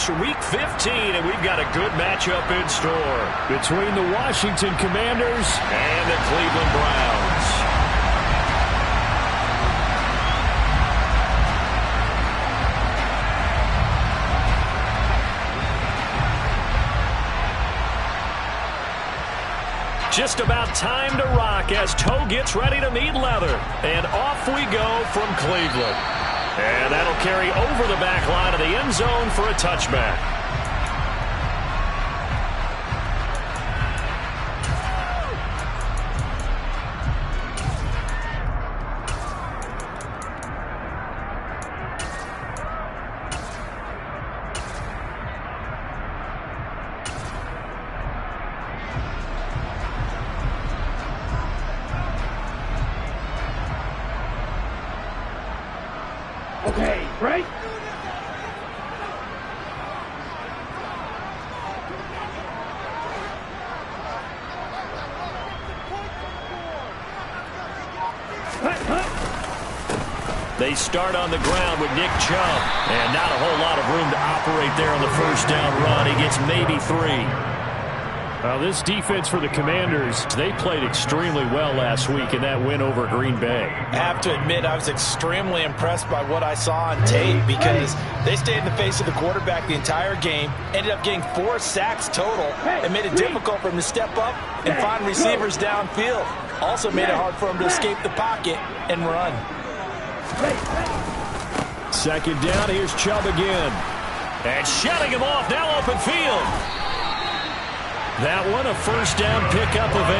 It's Week 15, and we've got a good matchup in store between the Washington Commanders and the Cleveland Browns. Just about time to rock as toe gets ready to meet leather. And off we go from Cleveland. And that'll carry over the back line of the end zone for a touchback. Okay, right? They start on the ground with Nick Chubb. And not a whole lot of room to operate there on the first down run. He gets maybe 3. Well, this defense for the Commanders, they played extremely well last week in that win over Green Bay. I have to admit, I was extremely impressed by what I saw on tape because they stayed in the face of the quarterback the entire game, ended up getting 4 sacks total, and made it difficult for him to step up and find receivers downfield. Also made it hard for him to escape the pocket and run. Second down, here's Chubb again. And shutting him off, now open field. That one, a first down pickup of 8.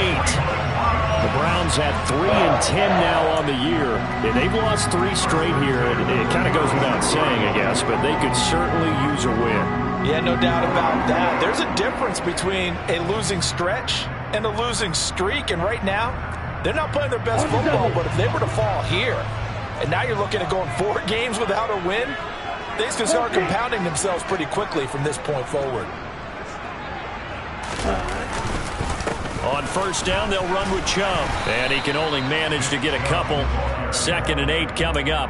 The Browns had 3 and 10 now on the year. And they've lost 3 straight here. And it kind of goes without saying, I guess, but they could certainly use a win. Yeah, no doubt about that. There's a difference between a losing stretch and a losing streak. And right now, they're not playing their best football, but if they were to fall here, and now you're looking at going 4 games without a win, things can start compounding themselves pretty quickly from this point forward. On first down, they'll run with Chubb. And he can only manage to get a couple. 2nd and 8 coming up.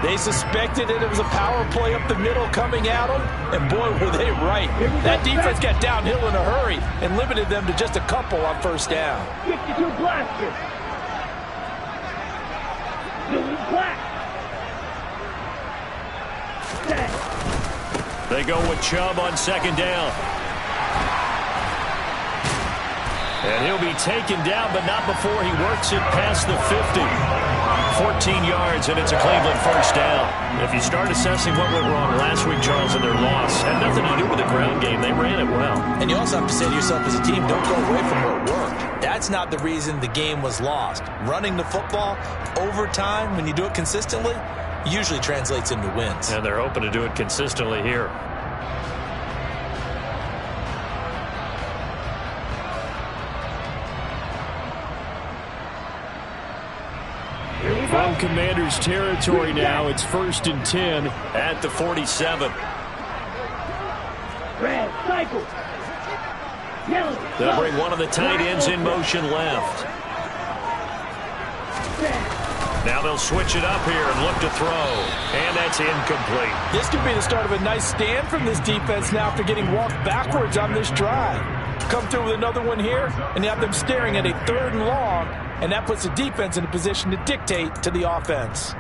They suspected it was a power play up the middle coming at them. And boy, were they right. That defense got downhill in a hurry and limited them to just a couple on first down. 52 blasters. Black. They go with Chubb on 2nd down. And he'll be taken down, but not before he works it past the 50. 14 yards, and it's a Cleveland first down. If you start assessing what went wrong last week, Charles, in their loss, had nothing to do with the ground game. They ran it well. And you also have to say to yourself as a team, don't go away from what worked. That's not the reason the game was lost. Running the football over time, when you do it consistently, usually translates into wins. And they're hoping to do it consistently here. From Commanders territory now, it's 1st and 10 at the 47. Red, cycle. Yellow. They'll bring one of the tight ends in motion left. Now they'll switch it up here and look to throw. And that's incomplete. This could be the start of a nice stand from this defense now after getting walked backwards on this drive. Come through with another one here, and you have them staring at a 3rd and long, and that puts the defense in a position to dictate to the offense.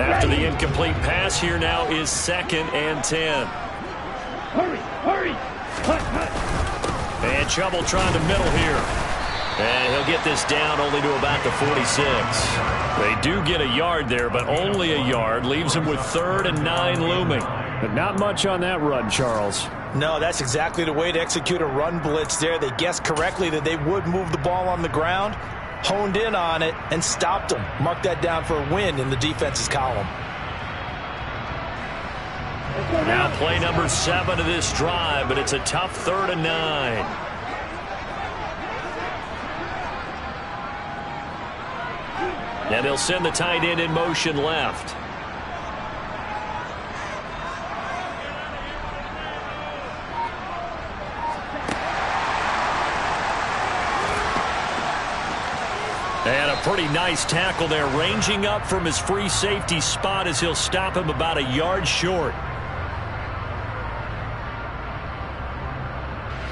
After the incomplete pass, here now is 2nd and 10. Hurry, hurry. Hut, hut. And Chubb will try the middle here. And he'll get this down only to about the 46. They do get a yard there, but only a yard. Leaves him with 3rd and 9 looming. But not much on that run, Charles. No, that's exactly the way to execute a run blitz there. They guessed correctly that they would move the ball on the ground, honed in on it, and stopped them. Mark that down for a win in the defense's column. Now play number 7 of this drive, but it's a tough 3rd and 9. And they'll send the tight end in motion left. And a pretty nice tackle there, ranging up from his free safety spot as he'll stop him about a yard short.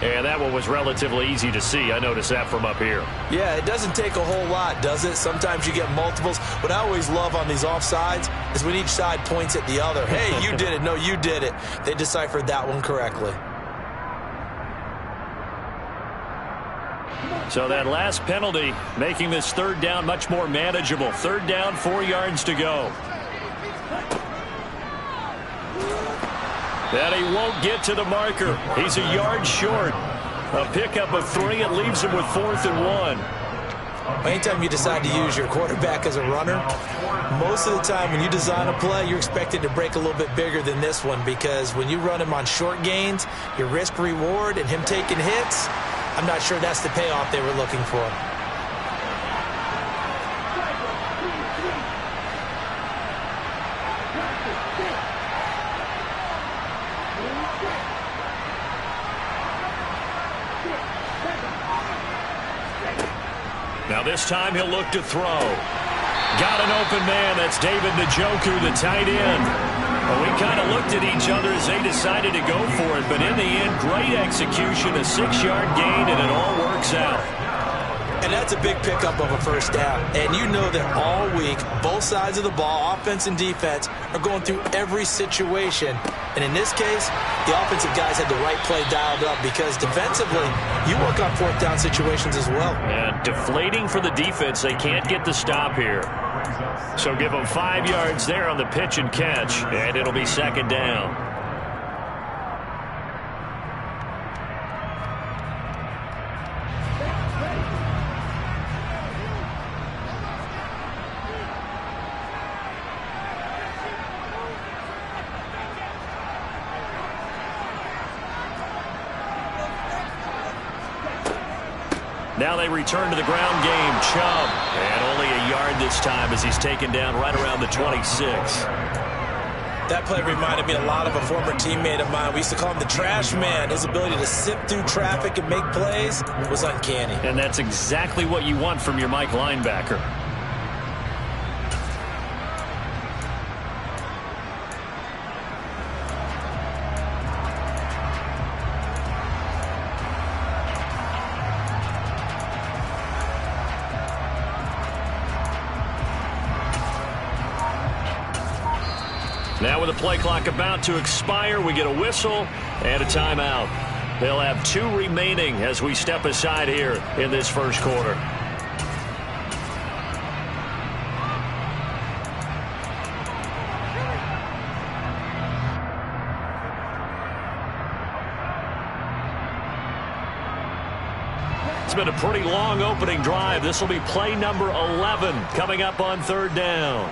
And that one was relatively easy to see. I noticed that from up here. Yeah, it doesn't take a whole lot, does it? Sometimes you get multiples. What I always love on these offsides is when each side points at the other. Hey, you did it. No, you did it. They deciphered that one correctly. So that last penalty making this third down much more manageable. Third down, 4 yards to go. That he won't get to the marker. He's a yard short. A pickup of 3. It leaves him with 4th and 1. Anytime you decide to use your quarterback as a runner, most of the time when you design a play, you're expected to break a little bit bigger than this one, because when you run him on short gains, your risk-reward and him taking hits, I'm not sure that's the payoff they were looking for. Now this time he'll look to throw. Got an open man. That's David Njoku, the tight end. Well, we kind of looked at each other as they decided to go for it, but in the end, great execution, a 6-yard gain, and it all works out. And that's a big pickup of a first down. And you know that all week, both sides of the ball, offense and defense, are going through every situation. And in this case, the offensive guys had the right play dialed up, because defensively, you work on fourth down situations as well. And deflating for the defense. They can't get the stop here. So give them 5 yards there on the pitch and catch, and it'll be second down. Now they return to the ground game. Chubb, and only a yard this time as he's taken down right around the 26. That play reminded me a lot of a former teammate of mine. We used to call him the trash man. His ability to sift through traffic and make plays was uncanny. And that's exactly what you want from your Mike linebacker. Now with the play clock about to expire, we get a whistle and a timeout. They'll have 2 remaining as we step aside here in this first quarter. It's been a pretty long opening drive. This will be play number 11 coming up on third down.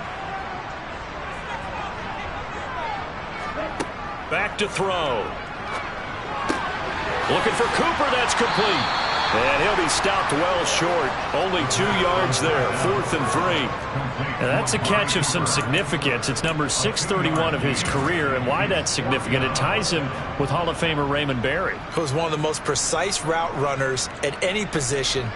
Back to throw. Looking for Cooper. That's complete. And he'll be stopped well short. Only 2 yards there. 4th and 3. And that's a catch of some significance. It's number 631 of his career. And why that's significant, it ties him with Hall of Famer Raymond Berry, Who was one of the most precise route runners at any position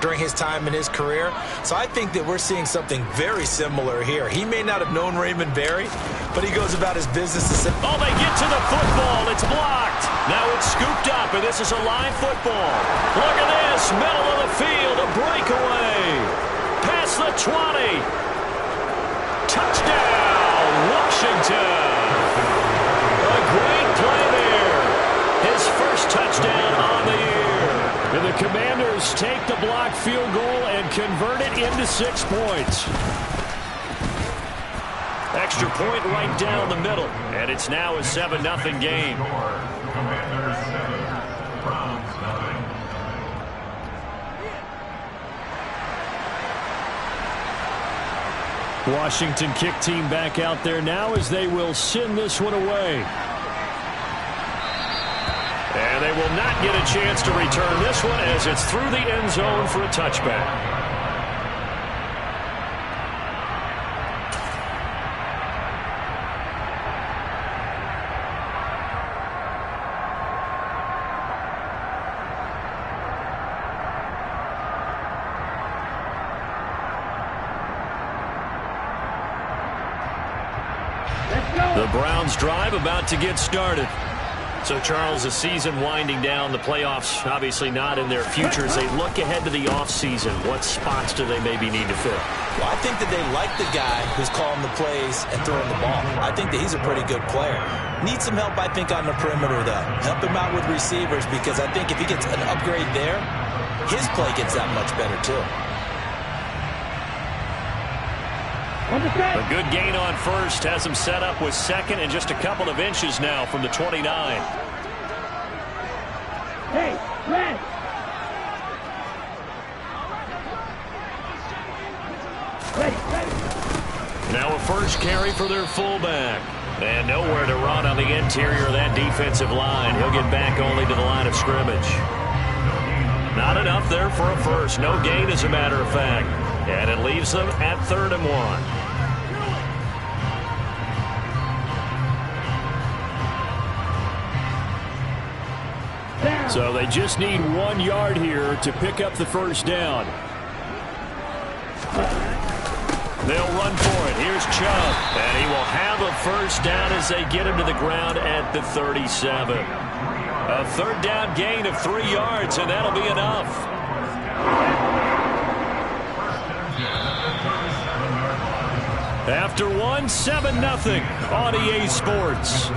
during his time in his career. So I think that we're seeing something very similar here. He may not have known Raymond Berry, but he goes about his business to say, oh, they get to the football. It's blocked. Now it's scooped up, and this is a live football. Look at this. Middle of the field, a breakaway. Past the 20. Touchdown, Washington. A great play there. His first touchdown on the year. And the Commanders take the block field goal and convert it into 6 points. Extra point right down the middle. And it's now a 7-0 game. Washington kick team back out there now as they will send this one away. And they will not get a chance to return this one as it's through the end zone for a touchback. Browns drive about to get started. So, Charles, the season winding down, the playoffs obviously not in their future. As they look ahead to the offseason, what spots do they maybe need to fill? Well, I think that they like the guy who's calling the plays and throwing the ball. I think that he's a pretty good player. Needs some help, I think, on the perimeter, though. Help him out with receivers, because I think if he gets an upgrade there, his play gets that much better, too. A good gain on first has him set up with second and just a couple of inches now from the 29. Hey, red. Ready. Now a first carry for their fullback. And nowhere to run on the interior of that defensive line. He'll get back only to the line of scrimmage. Not enough there for a first. No gain, as a matter of fact. And it leaves them at 3rd and 1. So they just need 1 yard here to pick up the first down. They'll run for it. Here's Chubb. And he will have a first down as they get him to the ground at the 37. A 3rd down gain of 3 yards, and that'll be enough. After 1, 7-0 on EA Sports.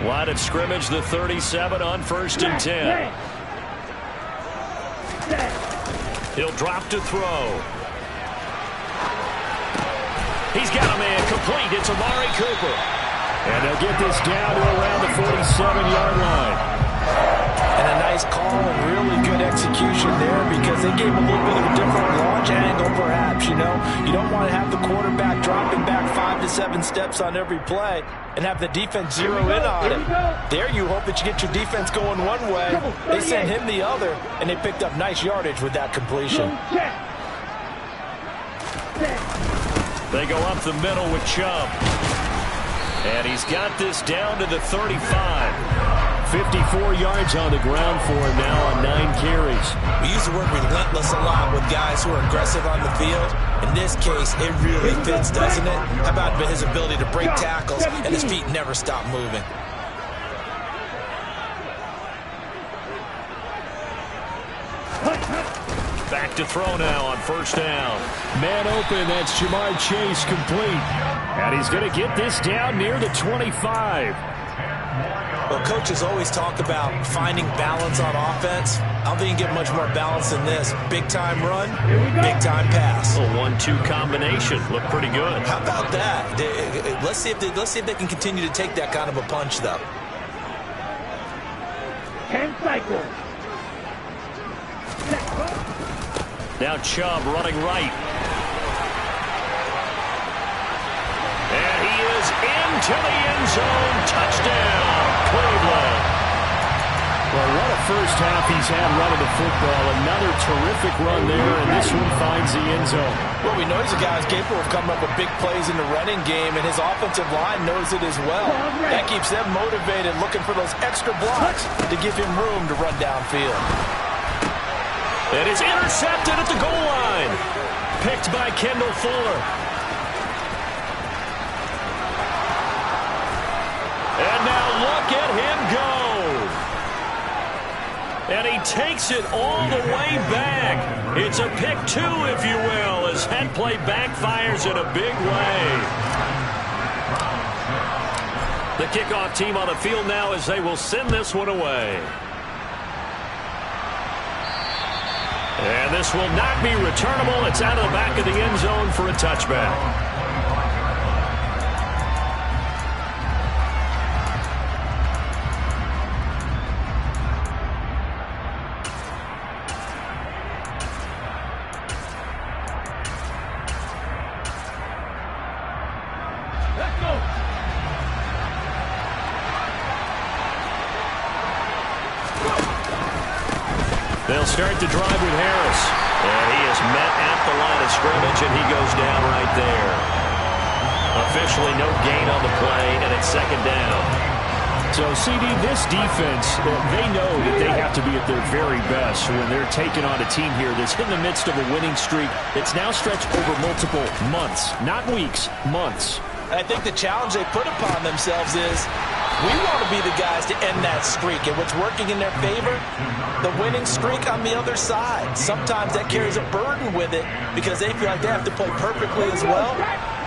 Line of scrimmage, the 37 on 1st and 10. He'll drop to throw. He's got a man complete. It's Amari Cooper. And they'll get this down to around the 47-yard line. And a nice call and really good execution there, because they gave him a little bit of a different launch angle, perhaps. You don't want to have the quarterback dropping back 5 to 7 steps on every play and have the defense zero in on him. There you hope that you get your defense going one way. They sent him the other, and they picked up nice yardage with that completion. They go up the middle with Chubb. And he's got this down to the 35. 54 yards on the ground for him now on 9 carries. We use the word relentless a lot with guys who are aggressive on the field. In this case, it really fits, doesn't it? How about his ability to break tackles and his feet never stop moving? Back to throw now on 1st down. Man open, that's Jamar Chase complete. And he's going to get this down near the 25. Well, coaches always talk about finding balance on offense. I don't think you can get much more balance than this. Big-time run, big-time pass. A 1-2 combination. Look pretty good. How about that? Let's see if they can continue to take that kind of a punch, though. 10 cycles. Now Chubb running right. And he is into the end zone. Touchdown, Cleveland. Well, what a first half he's had running the football. Another terrific run there, and this one finds the end zone. Well, we know he's a guy who's capable of coming up with big plays in the running game, and his offensive line knows it as well. That keeps them motivated, looking for those extra blocks to give him room to run downfield. It is intercepted at the goal line. Picked by Kendall Fuller. And now look at him go. And he takes it all the way back. It's a pick 2, if you will, as that play backfires in a big way. The kickoff team on the field now as they will send this one away. And this will not be returnable. It's out of the back of the end zone for a touchback. They'll start the drive with Harris. And he is met at the line of scrimmage, and he goes down right there. Officially no gain on the play, and it's second down. So, CD, this defense, they know that they have to be at their very best when they're taking on a team here that's in the midst of a winning streak that's now stretched over multiple months, not weeks, months. I think the challenge they put upon themselves is we want to be the guys to end that streak. And what's working in their favor? The winning streak on the other side. Sometimes that carries a burden with it because they feel like they have to play perfectly as well.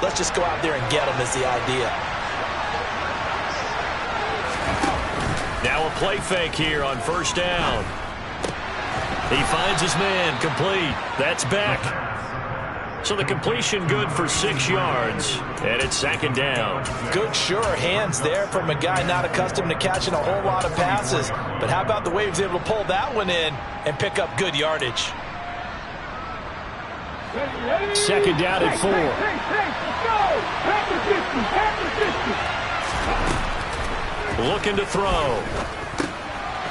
Let's just go out there and get them is the idea. Now a play fake here on first down. He finds his man, complete. That's back. So the completion good for 6 yards, and it's second down. Good, sure hands there from a guy not accustomed to catching a whole lot of passes. But how about the way he was able to pull that one in and pick up good yardage? Second down at 4. Looking to throw.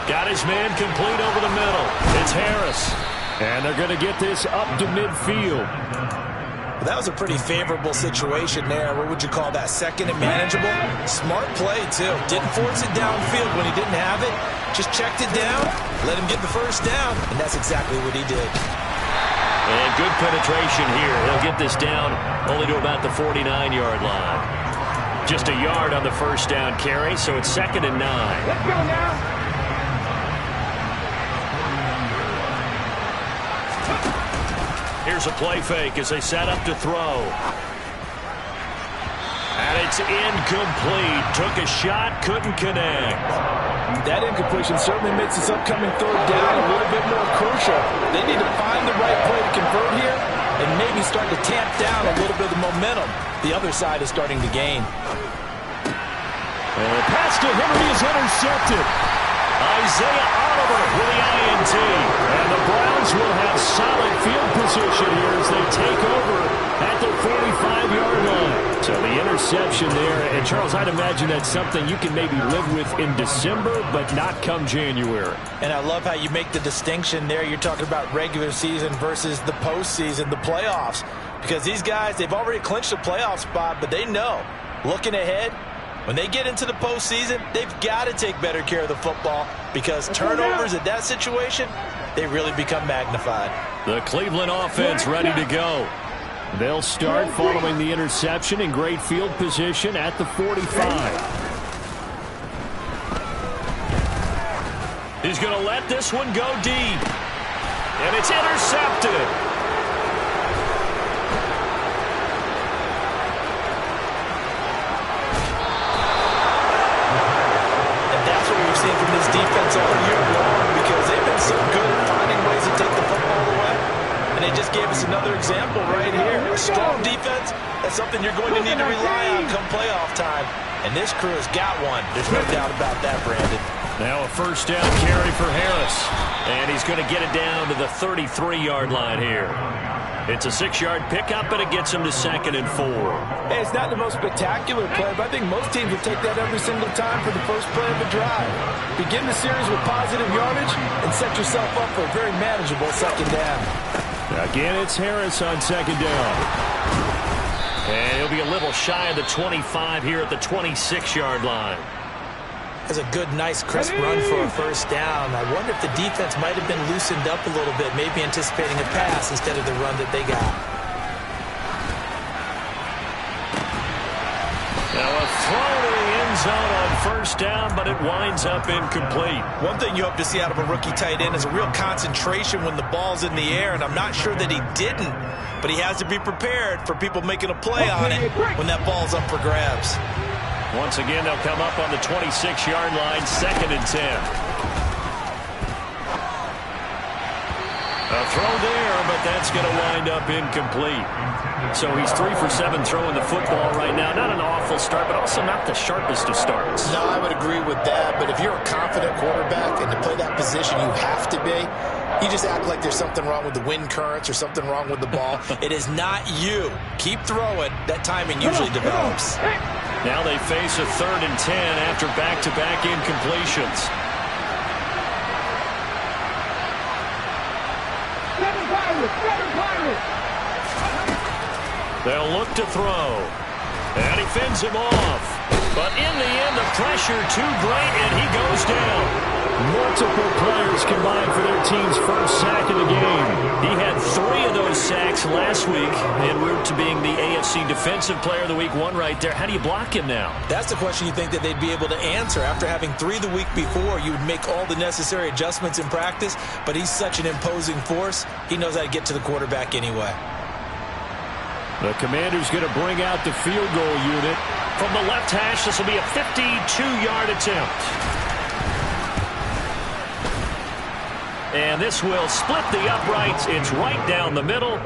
Got his man complete over the middle. It's Harris. And they're going to get this up to midfield. Well, that was a pretty favorable situation there. What would you call that? Second and manageable? Smart play, too. Didn't force it downfield when he didn't have it. Just checked it down, let him get the first down, and that's exactly what he did. And good penetration here. He'll get this down only to about the 49-yard line. Just a yard on the first down carry, so it's second and 9. Let's go now. Here's a play fake as they set up to throw. And it's incomplete. Took a shot, couldn't connect. That incompletion certainly makes this upcoming third down a little bit more crucial. They need to find the right play to convert here and maybe start to tamp down a little bit of the momentum. The other side is starting to gain. And the pass to Henry is intercepted. Isaiah Oliver with the INT. And the Browns will have solid field position here as they take over at the 45-yard line. So the interception there. And, Charles, I'd imagine that's something you can maybe live with in December, but not come January. And I love how you make the distinction there. You're talking about regular season versus the postseason, the playoffs. Because these guys, they've already clinched a playoff spot, but they know, looking ahead, when they get into the postseason, they've got to take better care of the football because turnovers at that situation, they really become magnified. The Cleveland offense ready to go. They'll start following the interception in great field position at the 45. He's going to let this one go deep. And it's intercepted. Seen from this defense all year long because they've been so good at finding ways to take the football away. And they just gave us another example right here. A strong defense, that's something you're going to need to rely on come playoff time. And this crew has got one. There's no doubt about that, Brandon. Now a first down carry for Harris. And he's going to get it down to the 33-yard line here. It's a 6-yard pickup, and it gets him to second and 4. Hey, it's not the most spectacular play, but I think most teams will take that every single time for the first play of a drive. Begin the series with positive yardage and set yourself up for a very manageable second down. Again, it's Harris on second down. And he'll be a little shy of the 25 here at the 26-yard line. That's a good, nice, crisp run for a first down. I wonder if the defense might have been loosened up a little bit, maybe anticipating a pass instead of the run that they got. Now a throw to the end zone on first down, but it winds up incomplete. One thing you hope to see out of a rookie tight end is a real concentration when the ball's in the air, and I'm not sure that he didn't, but he has to be prepared for people making a play on it when that ball's up for grabs. Once again, they'll come up on the 26-yard line, second and 10. A throw there, but that's going to wind up incomplete. So he's 3 for 7 throwing the football right now. Not an awful start, but also not the sharpest of starts. No, I would agree with that. But if you're a confident quarterback and to play that position, you have to be. You just act like there's something wrong with the wind currents or something wrong with the ball. It is not you. Keep throwing. That timing usually develops. Now they face a 3rd and 10 after back-to-back incompletions. They'll look to throw. And he fends him off. But in the end, the pressure too great, and he goes down. Multiple players combined for their team's first sack of the game. He had 3 of those sacks last week en route to being the AFC Defensive Player of the Week 1 right there. How do you block him now? That's the question you think that they'd be able to answer. After having 3 the week before, you would make all the necessary adjustments in practice, but he's such an imposing force, he knows how to get to the quarterback anyway. The Commander's going to bring out the field goal unit. From the left hash, this will be a 52-yard attempt. And this will split the uprights. It's right down the middle.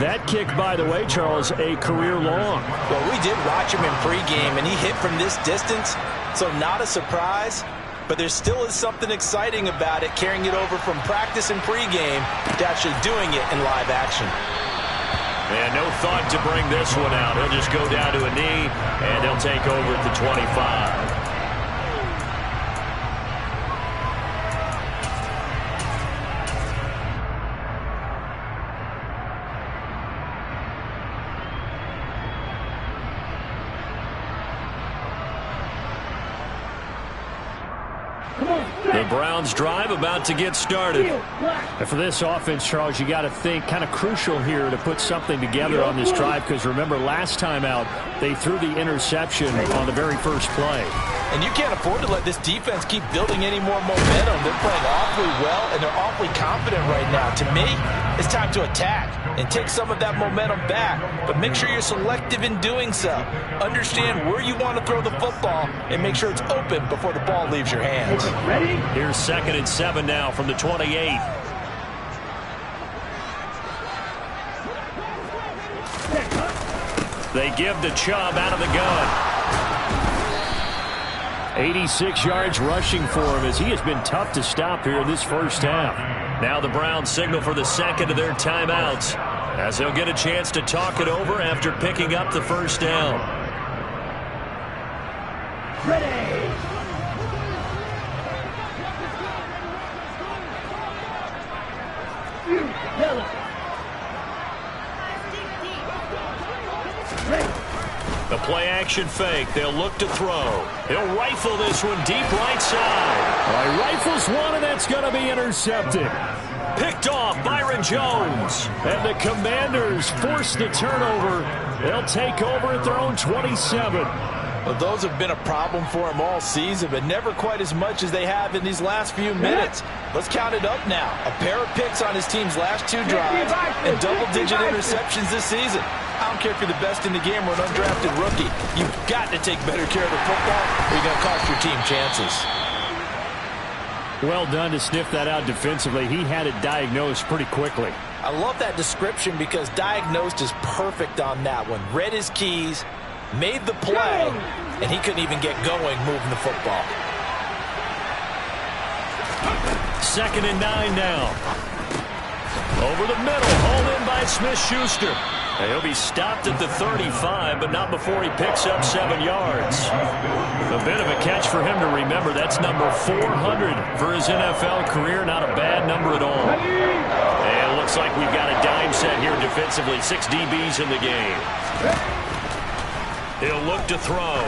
That kick, by the way, Charles, a career long. Well, we did watch him in pregame, and he hit from this distance, so not a surprise. But there still is something exciting about it, carrying it over from practice and pregame to actually doing it in live action. And no thought to bring this one out. He'll just go down to a knee, and they'll take over at the 25. The Browns drive about to get started. And for this offense, Charles, you got to think kind of crucial here to put something together on this drive, because remember last time out they threw the interception on the very first play. And you can't afford to let this defense keep building any more momentum. They're playing awfully well, and they're awfully confident right now. To me, it's time to attack and take some of that momentum back. But make sure you're selective in doing so. Understand where you want to throw the football and make sure it's open before the ball leaves your hands. Ready? Here's 2nd and 7 now from the 28. They give to Chubb out of the gun. 86 yards rushing for him, as he has been tough to stop here in this first half. Now the Browns signal for the second of their timeouts, as they'll get a chance to talk it over after picking up the first down. Ready? The play-action fake. They'll look to throw. He'll rifle this one deep right side. Well, he rifles one, and that's going to be intercepted. Picked off Byron Jones. And the Commanders force the turnover. They'll take over at their own 27. Well, those have been a problem for him all season, but never quite as much as they have in these last few minutes. Let's count it up now. A pair of picks on his team's last 2 drives and double-digit interceptions this season. I don't care if you're the best in the game or an undrafted rookie. You've got to take better care of the football or you're going to cost your team chances. Well done to sniff that out defensively. He had it diagnosed pretty quickly. I love that description because diagnosed is perfect on that one. Read his keys, made the play, and he couldn't even get going moving the football. 2nd and 9 now. Over the middle, hauled in by Smith-Schuster. He'll be stopped at the 35, but not before he picks up 7 yards. A bit of a catch for him to remember. That's number 400 for his NFL career. Not a bad number at all. And it looks like we've got a dime set here defensively. 6 DBs in the game. He'll look to throw.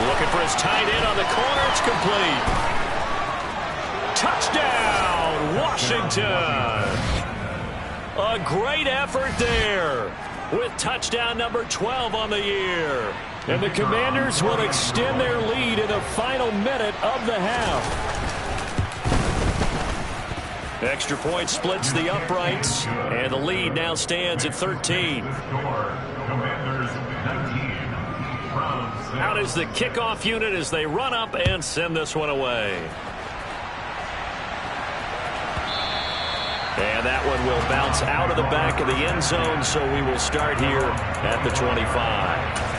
Looking for his tight end on the corner. It's complete. Touchdown, Washington. A great effort there with touchdown number 12 on the year. And the Commanders will extend their lead in the final minute of the half. Extra point splits the uprights, and the lead now stands at 13. Out is the kickoff unit as they run up and send this one away. And that one will bounce out of the back of the end zone, so we will start here at the 25.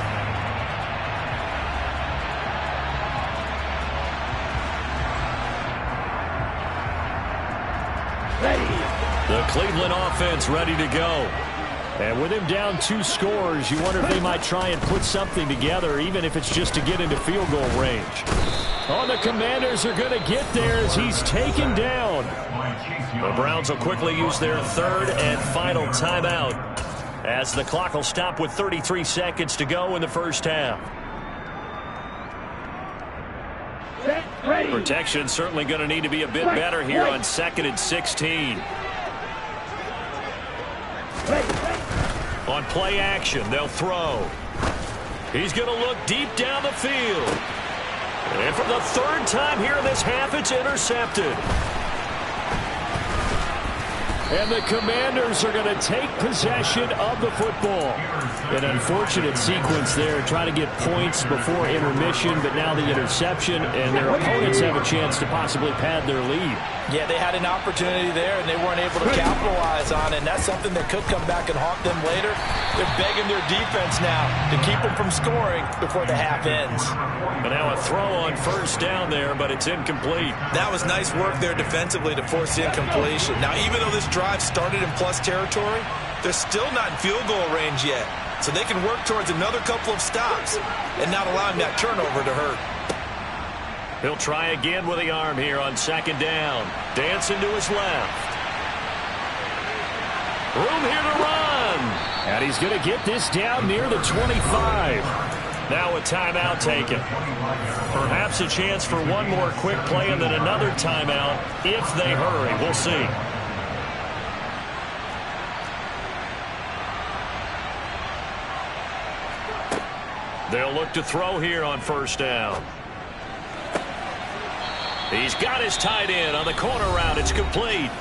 The Cleveland offense ready to go. And with him down 2 scores, you wonder if they might try and put something together, even if it's just to get into field goal range. Oh, the Commanders are going to get there as he's taken down. The Browns will quickly use their third and final timeout as the clock will stop with 33 seconds to go in the first half. Protection certainly going to need to be a bit better here on 2nd and 16. On play action, they'll throw. He's going to look deep down the field. And for the third time here in this half, it's intercepted. And the Commanders are going to take possession of the football. An unfortunate sequence there, trying to get points before intermission, but now the interception, and their opponents have a chance to possibly pad their lead. Yeah, they had an opportunity there, and they weren't able to capitalize on it, and that's something that could come back and haunt them later. They're begging their defense now to keep them from scoring before the half ends. And now a throw on first down there, but it's incomplete. That was nice work there defensively to force the incompletion. Now, even though this drive started in plus territory, they're still not in field goal range yet. So they can work towards another couple of stops and not allowing that turnover to hurt. He'll try again with the arm here on 2nd down. Dancing to his left. Room here to run. And he's going to get this down near the 25. Now a timeout taken. Perhaps a chance for one more quick play and then another timeout if they hurry. We'll see. They'll look to throw here on first down. He's got his tight end on the corner route. It's complete.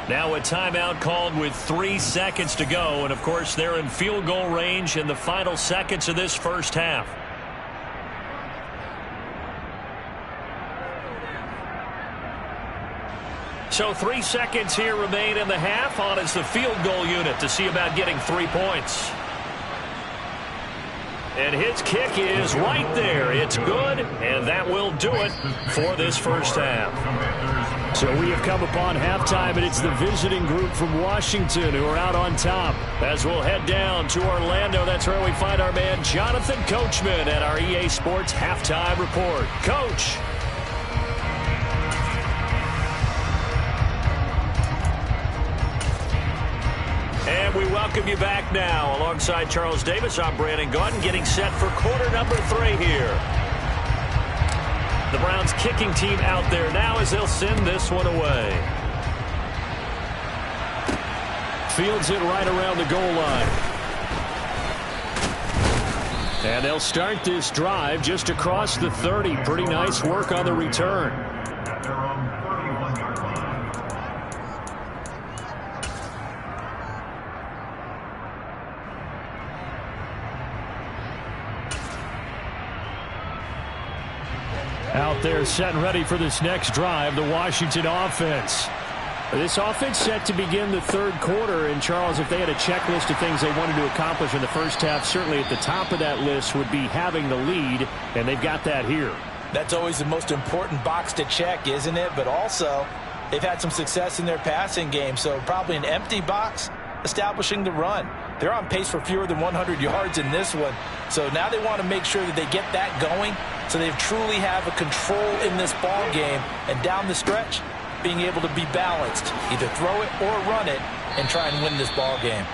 Now a timeout called with 3 seconds to go. And, of course, they're in field goal range in the final seconds of this first half. So 3 seconds here remain in the half. On is the field goal unit to see about getting 3 points. And his kick is right there. It's good, and that will do it for this first half. So we have come upon halftime, and it's the visiting group from Washington who are out on top. As we'll head down to Orlando, that's where we find our man Jonathan Coachman at our EA Sports Halftime Report. Coach. And we welcome you back now. Alongside Charles Davis, I'm Brandon Gaudin, getting set for quarter number 3 here. The Browns kicking team out there now as they'll send this one away. Fields it right around the goal line. And they'll start this drive just across the 30. Pretty nice work on the return. Out there set and ready for this next drive, the Washington offense. This offense set to begin the third quarter, and Charles, if they had a checklist of things they wanted to accomplish in the first half, certainly at the top of that list would be having the lead, and they've got that here. That's always the most important box to check, isn't it? But also, they've had some success in their passing game, so probably an empty box establishing the run. They're on pace for fewer than 100 yards in this one, so now they want to make sure that they get that going so they truly have a control in this ball game, and down the stretch, being able to be balanced, either throw it or run it, and try and win this ball game.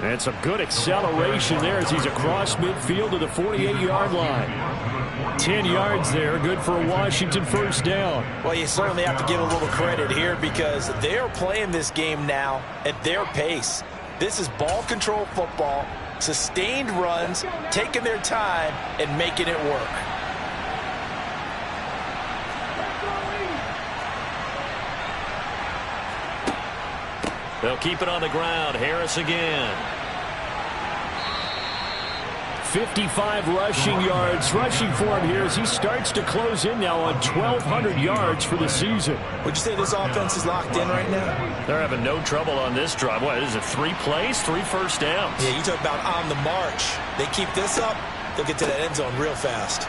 And some good acceleration there as he's across midfield to the 48-yard line. 10 yards there, good for a Washington first down. Well, you certainly have to give a little credit here because they are playing this game now at their pace. This is ball control football, sustained runs, taking their time, and making it work. They'll keep it on the ground. Harris again. 55 rushing yards rushing for him here as he starts to close in now on 1,200 yards for the season. Would you say this offense is locked in right now? They're having no trouble on this drive. What is it, 3 plays, 3 first downs? Yeah, you talk about on the march. They keep this up, they'll get to that end zone real fast.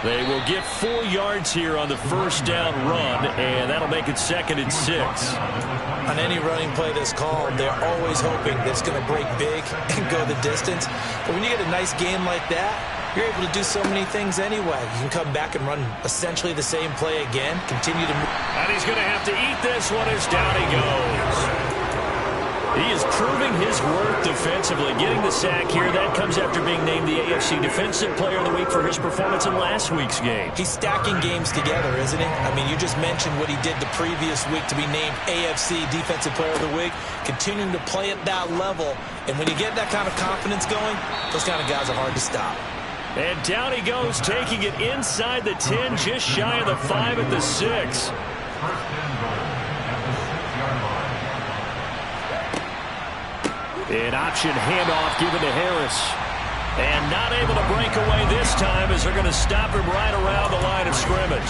They will get 4 yards here on the first down run, and that'll make it 2nd and 6. On any running play that's called, they're always hoping that it's going to break big and go the distance. But when you get a nice game like that, you're able to do so many things anyway. You can come back and run essentially the same play again, continue to move. And he's going to have to eat this one as down he goes. He is proving his worth defensively, getting the sack here. That comes after being named the AFC Defensive Player of the Week for his performance in last week's game. He's stacking games together, isn't he? I mean, you just mentioned what he did the previous week to be named AFC Defensive Player of the Week, continuing to play at that level. And when you get that kind of confidence going, those kind of guys are hard to stop. And down he goes, taking it inside the 10, just shy of the 5 at the 6. An option handoff given to Harris. And not able to break away this time as they're going to stop him right around the line of scrimmage.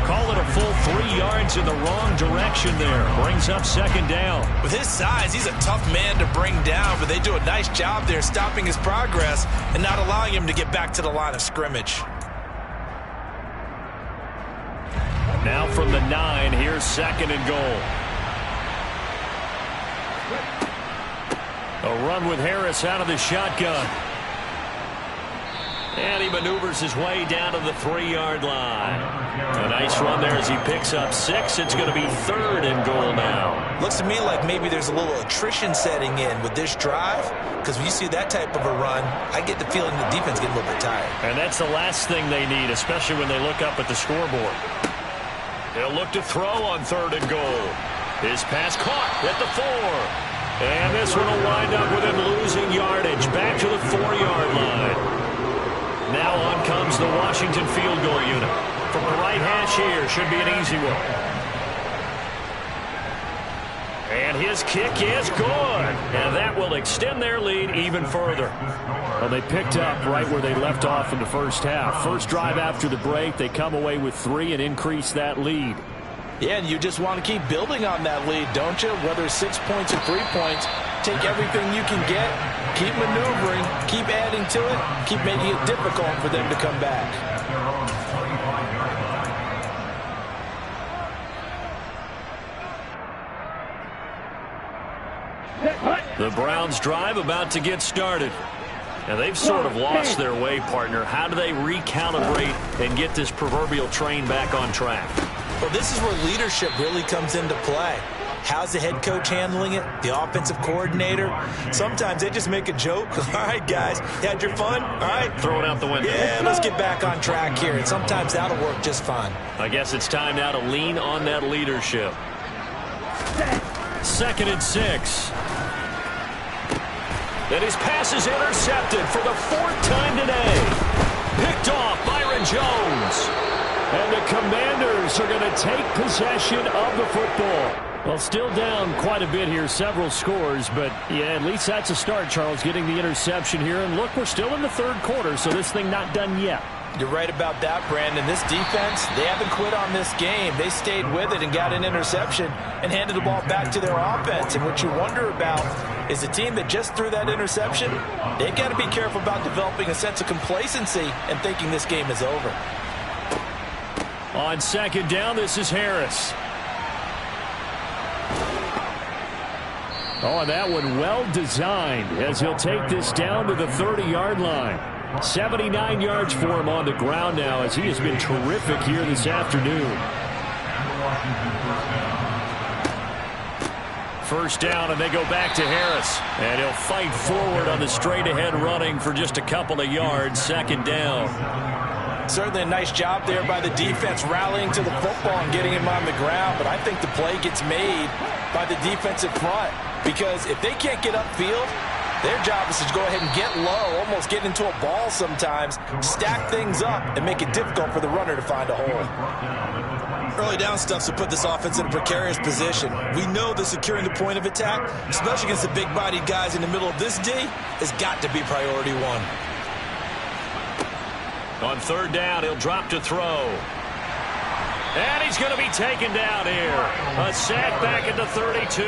Call it a full 3 yards in the wrong direction there. Brings up second down. With his size, he's a tough man to bring down, but they do a nice job there stopping his progress and not allowing him to get back to the line of scrimmage. Now from the 9, here's second and goal. A run with Harris out of the shotgun. And he maneuvers his way down to the 3-yard line. A nice run there as he picks up 6. It's going to be third and goal now. Looks to me like maybe there's a little attrition setting in with this drive, because when you see that type of a run, I get the feeling the defense getting a little bit tired. And that's the last thing they need, especially when they look up at the scoreboard. They'll look to throw on third and goal. His pass caught at the 4. And this one will wind up with him losing yardage back to the 4-yard line. Now on comes the Washington field goal unit. From the right hash here, should be an easy one. And his kick is good. And that will extend their lead even further. Well, they picked up right where they left off in the first half. First drive after the break, they come away with 3 and increase that lead. Yeah, and you just want to keep building on that lead, don't you? Whether it's 6 points or 3 points, take everything you can get, keep maneuvering, keep adding to it, keep making it difficult for them to come back. The Browns drive about to get started. Now, they've sort of lost their way, partner. How do they recalibrate and get this proverbial train back on track? Well, this is where leadership really comes into play. How's the head coach handling it? The offensive coordinator? Sometimes they just make a joke. All right, guys, you had your fun? All right. Throw it out the window. Yeah, let's get back on track here. And sometimes that'll work just fine. I guess it's time now to lean on that leadership. 2nd and 6. And his pass is intercepted for the 4th time today. Picked off Byron Jones. And the Commanders are going to take possession of the football. Well, still down quite a bit here, several scores, but yeah, at least that's a start, Charles, getting the interception here. And look, we're still in the 3rd quarter, so this thing not done yet. You're right about that, Brandon. This defense, they haven't quit on this game. They stayed with it and got an interception and handed the ball back to their offense. And what you wonder about is a team that just threw that interception, they've got to be careful about developing a sense of complacency and thinking this game is over. On 2nd down, this is Harris. Oh, and that one well designed as he'll take this down to the 30-yard line. 79 yards for him on the ground now as he has been terrific here this afternoon. 1st down, and they go back to Harris. And he'll fight forward on the straight-ahead running for just a couple of yards. 2nd down. Certainly a nice job there by the defense rallying to the football and getting him on the ground. But I think the play gets made by the defensive front, because if they can't get upfield, their job is to go ahead and get low, almost get into a ball sometimes, stack things up, and make it difficult for the runner to find a hole. Early down stuff to put this offense in a precarious position. We know that securing the point of attack, especially against the big-bodied guys in the middle of this D, has got to be priority 1. On 3rd down, he'll drop to throw. And he's going to be taken down here. A sack back at the 32.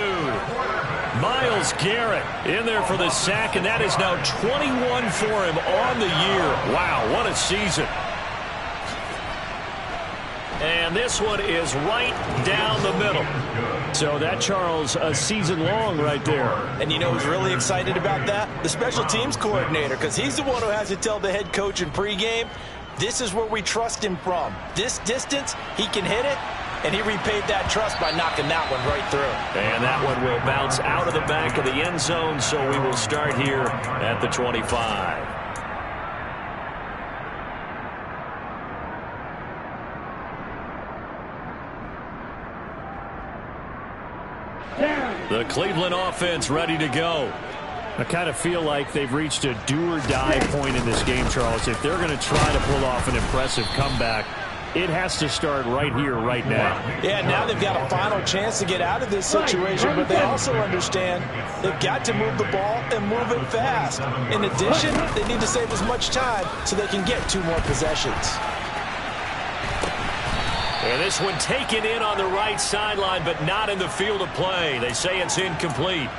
Myles Garrett in there for the sack, and that is now 21 for him on the year. Wow, what a season. And this one is right down the middle. So that, Charles, a season long right there. And you know who's really excited about that? The special teams coordinator, because he's the one who has to tell the head coach in pregame, this is where we trust him from. This distance, he can hit it, and he repaid that trust by knocking that one right through. And that one will bounce out of the back of the end zone, so we will start here at the 25. The Cleveland offense ready to go. I kind of feel like they've reached a do-or-die point in this game, Charles. If they're going to try to pull off an impressive comeback, it has to start right here, right now. Yeah, now they've got a final chance to get out of this situation, but they also understand they've got to move the ball and move it fast. In addition, they need to save as much time so they can get 2 more possessions. And this one taken in on the right sideline, but not in the field of play. They say it's incomplete.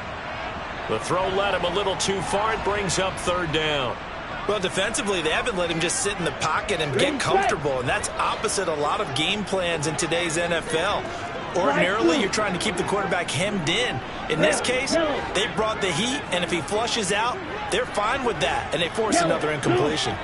The throw led him a little too far. It brings up 3rd down. Well, defensively, they haven't let him just sit in the pocket and get comfortable, and that's opposite a lot of game plans in today's NFL. Ordinarily, you're trying to keep the quarterback hemmed in. In this case, they brought the heat, and if he flushes out, they're fine with that, and they force another incompletion.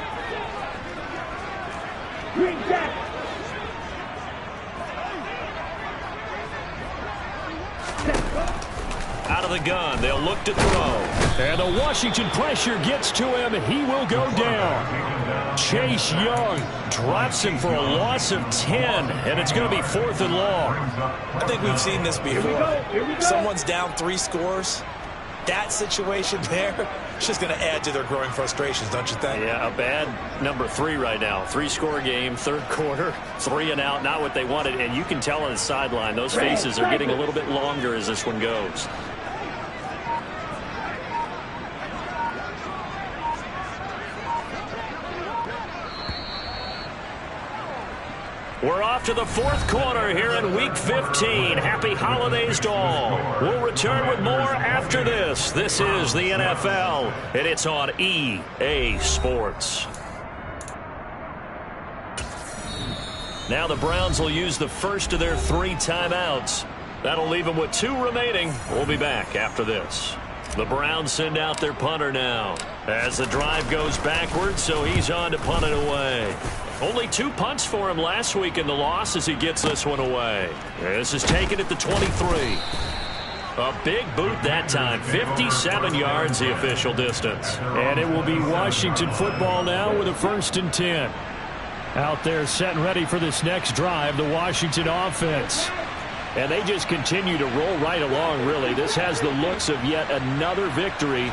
Out of the gun, they'll look to throw. And the Washington pressure gets to him, and he will go down. Chase Young drops him for a loss of 10, and it's going to be 4th and long. I think we've seen this before. Someone's down 3 scores. That situation there, it's just going to add to their growing frustrations, don't you think? Yeah, a bad number 3 right now. 3-score game, 3rd quarter, 3 and out, not what they wanted. And you can tell on the sideline, those faces are getting a little bit longer as this one goes. We're off to the 4th quarter here in Week 15. Happy holidays to all. We'll return with more after this. This is the NFL, and it's on EA Sports. Now the Browns will use the first of their 3 timeouts. That'll leave them with 2 remaining. We'll be back after this. The Browns send out their punter now as the drive goes backwards, so he's on to punt it away. Only 2 punts for him last week in the loss as he gets this one away. This is taken at the 23. A big boot that time. 57 yards the official distance. And it will be Washington football now with a 1st and 10. Out there set and ready for this next drive, the Washington offense. And they just continue to roll right along, really. This has the looks of yet another victory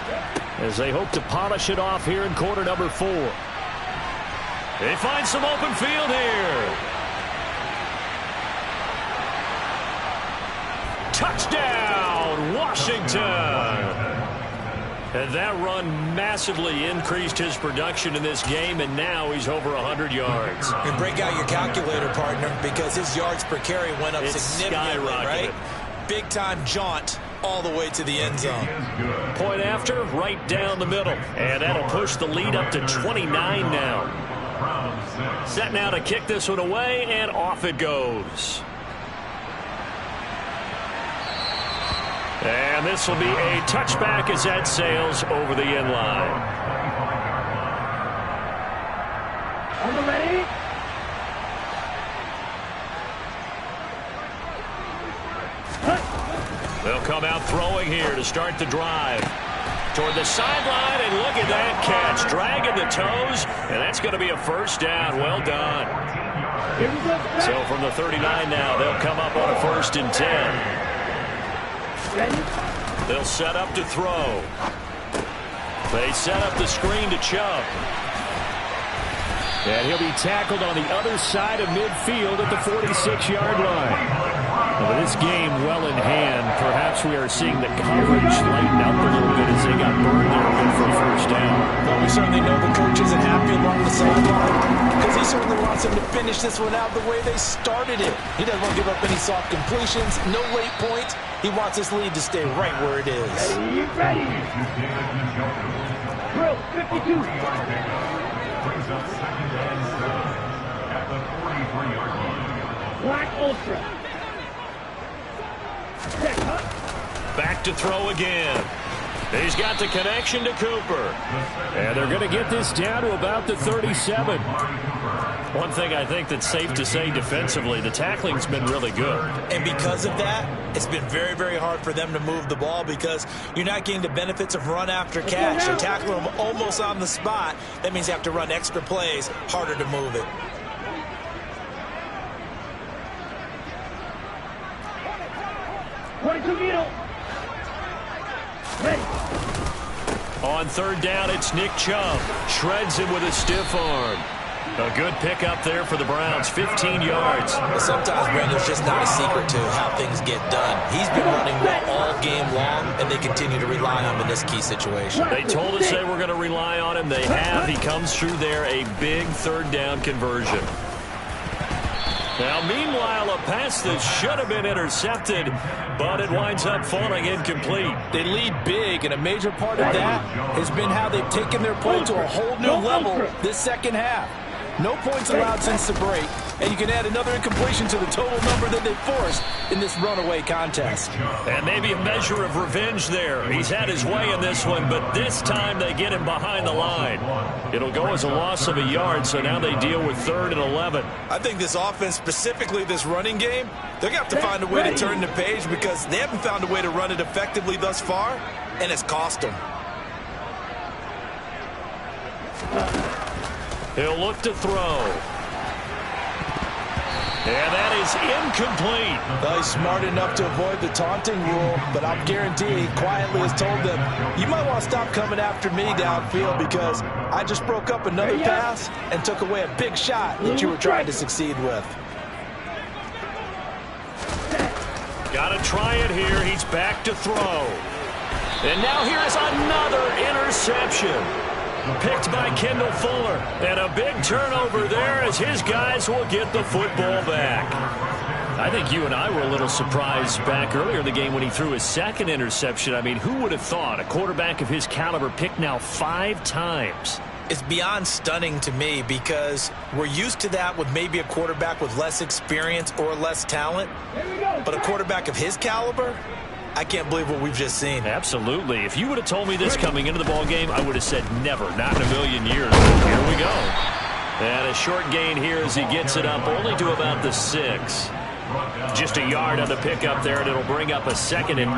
as they hope to polish it off here in quarter number 4. They find some open field here. Touchdown, Washington. And that run massively increased his production in this game, and now he's over 100 yards. And break out your calculator, partner, because his yards per carry went up significantly, right? Big-time jaunt all the way to the end zone. Point after, right down the middle. And that'll push the lead up to 29 now. Set now to kick this one away, and off it goes. And this will be a touchback as that sails over the end line. On the ready? They'll come out throwing here to start the drive. Toward the sideline, and look at that catch. Dragging the toes, and that's going to be a 1st down. Well done. So from the 39 now, they'll come up on a 1st and 10. They'll set up to throw. They set up the screen to Chubb. And he'll be tackled on the other side of midfield at the 46-yard line. With this game well in hand, perhaps we are seeing the coverage lighten up a little bit as they got burned there a bit for a 1st down. Well, we certainly know the coach isn't happy along the sideline because he certainly wants them to finish this one out the way they started it. He doesn't want to give up any soft completions, no late points. He wants this lead to stay right where it is. Ready? Drill 52. Brings up 2nd and 7 at the 43-yard line. Black Ultra. Back to throw again. He's got the connection to Cooper. And they're going to get this down to about the 37. One thing I think that's safe to say defensively, the tackling's been really good. And because of that, it's been very, very hard for them to move the ball because you're not getting the benefits of run after catch. You're tackling them almost on the spot. That means you have to run extra plays, harder to move it. On third down, it's Nick Chubb. Shreds him with a stiff arm. A good pickup there for the Browns, 15 yards. But sometimes, Brandon, there's just not a secret to how things get done. He's been running well all game long, and they continue to rely on him in this key situation. They told us they were going to rely on him. They have. He comes through there, a big third down conversion. Now, meanwhile, a pass that should have been intercepted, but it winds up falling incomplete. They lead big, and a major part of that has been how they've taken their play to a whole new level this second half. No points allowed since the break, and you can add another incompletion to the total number that they forced in this runaway contest. And maybe a measure of revenge there. He's had his way in this one, but this time they get him behind the line. It'll go as a loss of a yard, so now they deal with 3rd and 11. I think this offense, specifically this running game, they're going to have to find a way to turn the page because they haven't found a way to run it effectively thus far, and it's cost them. He'll look to throw. And that is incomplete. Well, he's smart enough to avoid the taunting rule, but I'm guaranteeing he quietly has told them, you might want to stop coming after me downfield because I just broke up another pass and took away a big shot that you were trying to succeed with. Got to try it here. He's back to throw. And now here is another interception. Picked by Kendall Fuller. And a big turnover there as his guys will get the football back. I think you and I were a little surprised back earlier in the game when he threw his second interception. I mean, who would have thought a quarterback of his caliber picked now 5 times? It's beyond stunning to me because we're used to that with maybe a quarterback with less experience or less talent. But a quarterback of his caliber, I can't believe what we've just seen. Absolutely. If you would have told me this coming into the ball game, I would have said never, not in a million years. But here we go. And a short gain here as he gets it up only to about the 6. Just a yard on the pickup there, and it'll bring up a 2nd and 9.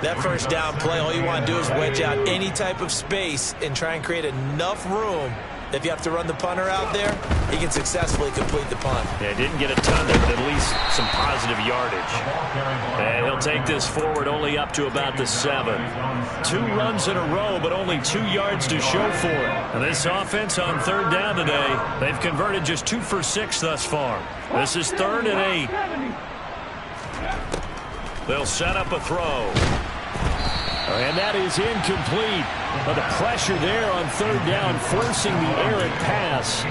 That first down play, all you want to do is wedge out any type of space and try and create enough room. If you have to run the punter out there, he can successfully complete the punt. Yeah, didn't get a ton there, but at least some positive yardage. And he'll take this forward only up to about the 7. 2 runs in a row, but only 2 yards to show for it. And this offense on 3rd down today, they've converted just 2 for 6 thus far. This is 3rd and 8. They'll set up a throw. And that is incomplete. But the pressure there on 3rd down, forcing the errant pass.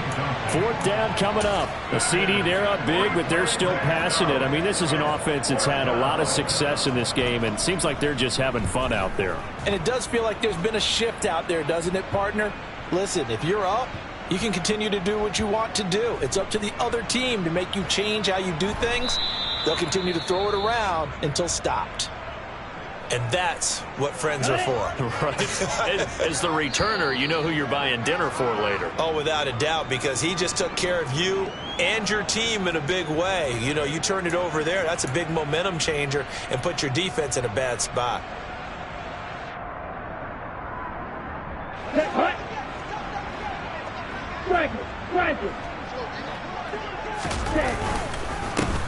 4th down coming up. The CD, they're up big, but they're still passing it. I mean, this is an offense that's had a lot of success in this game, and it seems like they're just having fun out there. And it does feel like there's been a shift out there, doesn't it, partner? Listen, if you're up, you can continue to do what you want to do. It's up to the other team to make you change how you do things. They'll continue to throw it around until stopped. And that's what friends are for. Right. As the returner, you know who you're buying dinner for later. Oh, without a doubt, because he just took care of you and your team in a big way. You know, you turned it over there. That's a big momentum changer and put your defense in a bad spot.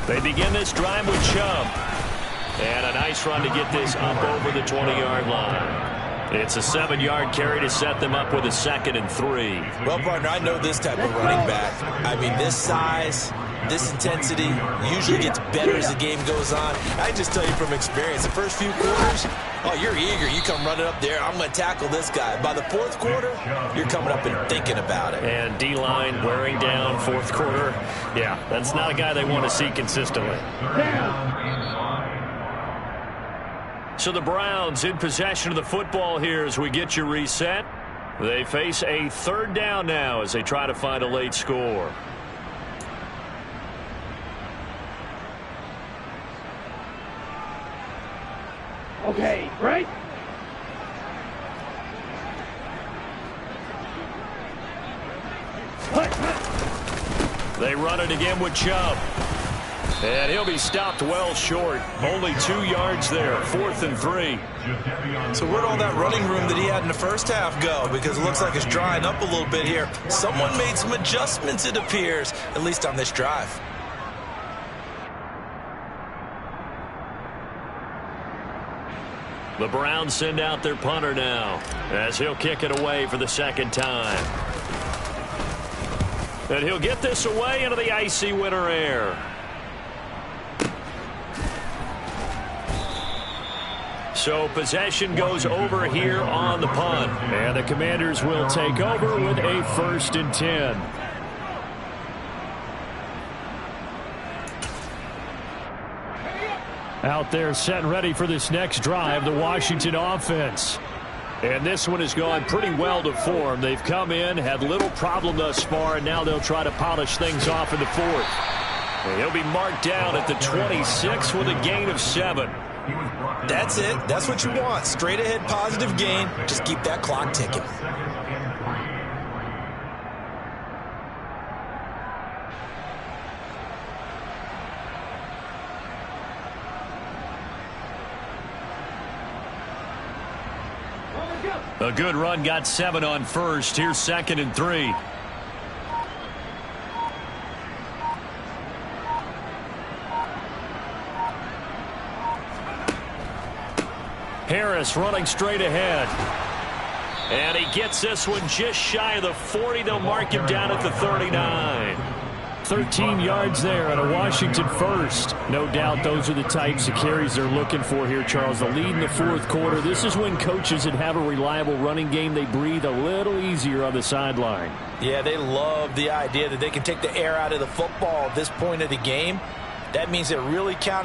They begin this drive with Chubb. And a nice run to get this up over the 20-yard line. It's a 7-yard carry to set them up with a 2nd and 3. Well, partner, I know this type of running back. I mean, this size, this intensity usually gets better as the game goes on. I just tell you from experience, the first few quarters, oh, you're eager. You come running up there, I'm going to tackle this guy. By the 4th quarter, you're coming up and thinking about it. And D-line wearing down 4th quarter. Yeah, that's not a guy they want to see consistently. So the Browns in possession of the football here as we get you reset. They face a 3rd down now as they try to find a late score. Okay, right? They run it again with Chubb. And he'll be stopped well short. Only 2 yards there. 4th and 3. So where'd all that running room that he had in the first half go? Because it looks like it's drying up a little bit here. Someone made some adjustments, it appears, at least on this drive. The Browns send out their punter now, as he'll kick it away for the second time. And he'll get this away into the icy winter air. So possession goes over here on the punt. And the Commanders will take over with a 1st and 10. Out there set and ready for this next drive, the Washington offense. And this one has gone pretty well to form. They've come in, had little problem thus far, and now they'll try to polish things off in the 4th. And he'll be marked down at the 26 with a gain of 7. That's it. That's what you want. Straight ahead positive gain. Just keep that clock ticking. A good run got 7 on first. Here's 2nd and 3. Harris running straight ahead. And he gets this one just shy of the 40. They'll mark him down at the 39. 13 yards there and a Washington 1st. No doubt those are the types of carries they're looking for here, Charles. The lead in the 4th quarter. This is when coaches that have a reliable running game, they breathe a little easier on the sideline. Yeah, they love the idea that they can take the air out of the football at this point of the game. That means they're really counting